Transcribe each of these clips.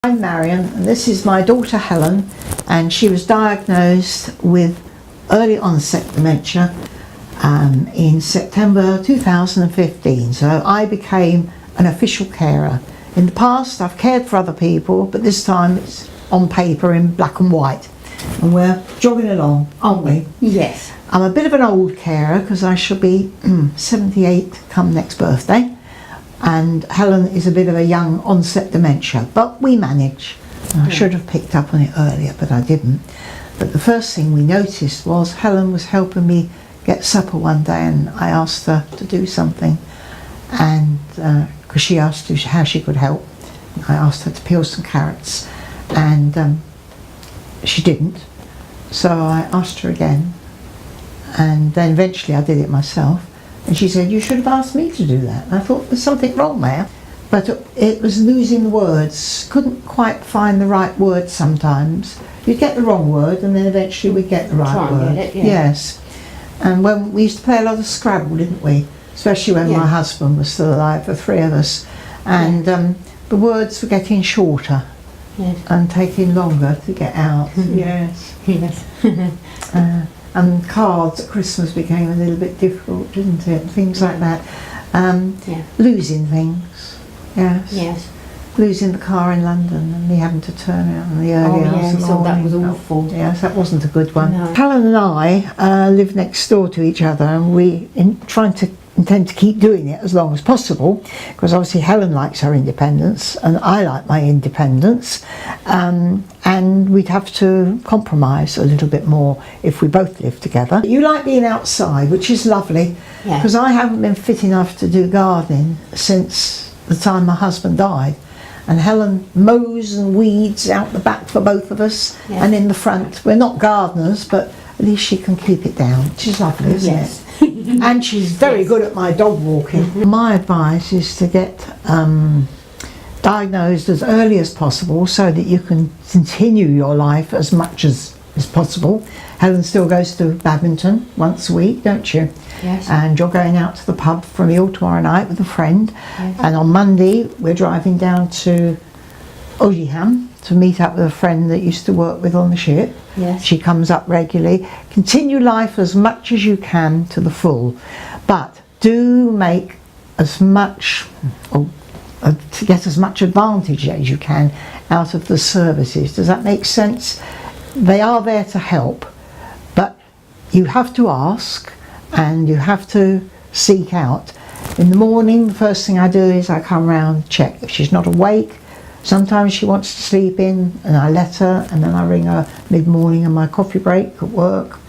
I'm Marion, and this is my daughter Helen, and she was diagnosed with early onset dementia in September 2015. So I became an official carer. In the past I've cared for other people, but this time it's on paper in black and white, and we're jogging along, aren't we? Yes. I'm a bit of an old carer because I shall be 78 come next birthday, and Helen is a bit of a young onset dementia, but we manage. I should have picked up on it earlier, but I didn't. But the first thing we noticed was Helen was helping me get supper one day, and I asked her to do something, and because she asked how she could help, I asked her to peel some carrots, and she didn't. So I asked her again, and then eventually I did it myself, and she said, "You should have asked me to do that." And I thought, there's something wrong there, but it was losing the words. Couldn't quite find the right word sometimes. You'd get the wrong word, and then eventually we'd get the right word. Get it, yeah. Yes. And when we used to play a lot of Scrabble, didn't we? Especially when my husband was still alive, the three of us, and the words were getting shorter and taking longer to get out. Yes. Yes. And cards at Christmas became a little bit difficult, didn't it? Things like that. Losing things. Yes. Yes. Losing the car in London and me having to turn around in the early hours of the so that morning. was awful. Yes, that wasn't a good one. No. Helen and I live next door to each other, and we intend to keep doing it as long as possible, because obviously Helen likes her independence and I like my independence, and we'd have to compromise a little bit more if we both live together. You like being outside, which is lovely, because I haven't been fit enough to do gardening since the time my husband died. And Helen mows and weeds out the back for both of us, and in the front. We're not gardeners, but at least she can keep it down, which is lovely, isn't it? And she's very good at my dog walking. My advice is to get diagnosed as early as possible so that you can continue your life as much as possible. Helen still goes to badminton once a week, don't you? Yes. And you're going out to the pub for a meal tomorrow night with a friend. Yes. And on Monday we're driving down to Buckinghamshire to meet up with a friend that used to work with on the ship. Yes. She comes up regularly. Continue life as much as you can to the full, but do make as much, to get as much advantage as you can out of the services. Does that make sense? They are there to help, but you have to ask and you have to seek out. In the morning, the first thing I do is I come round, check if she's not awake. Sometimes she wants to sleep in and I let her, and then I ring her mid-morning on my coffee break at work.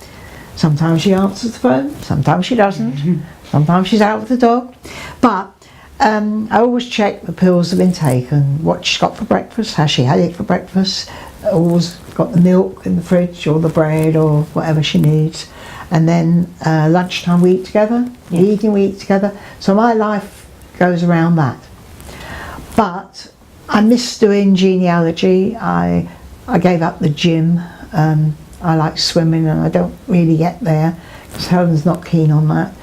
Sometimes she answers the phone, sometimes she doesn't, sometimes she's out with the dog. But I always check the pills have been taken, what she's got for breakfast, has she had it for breakfast, always got the milk in the fridge or the bread or whatever she needs. And then lunchtime we eat together, the evening we eat together. So my life goes around that. But I miss doing genealogy. I gave up the gym. I like swimming and I don't really get there because Helen's not keen on that.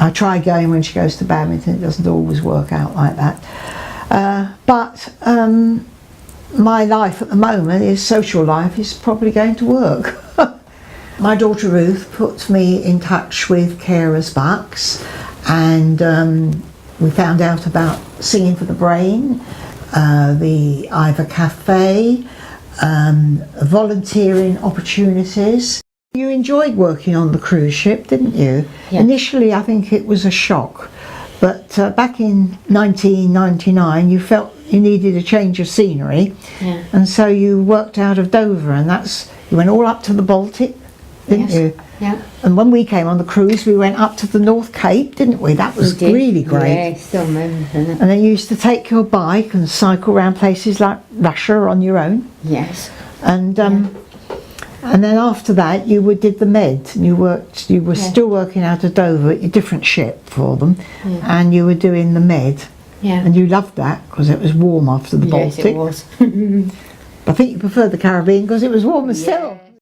I try going when she goes to badminton. It doesn't always work out like that. But my life at the moment is social life is probably going to work. My daughter Ruth put me in touch with Carers Bucks, and we found out about Singing for the Brain, the Iver Cafe, volunteering opportunities. You enjoyed working on the cruise ship, didn't you? Yes. Initially I think it was a shock, but back in 1999 you felt you needed a change of scenery, and so you worked out of Dover, and you went all up to the Baltic, didn't you? Yeah. And when we came on the cruise, we went up to the North Cape, didn't we? That was really great. Yeah, I still remember that. And then you used to take your bike and cycle around places like Russia on your own. Yes. And then after that, you did the Med, and you were still working out of Dover, a different ship for them, and you were doing the Med. Yeah. And you loved that because it was warm after the Baltic. Yes, it was. I think you preferred the Caribbean because it was warmer still.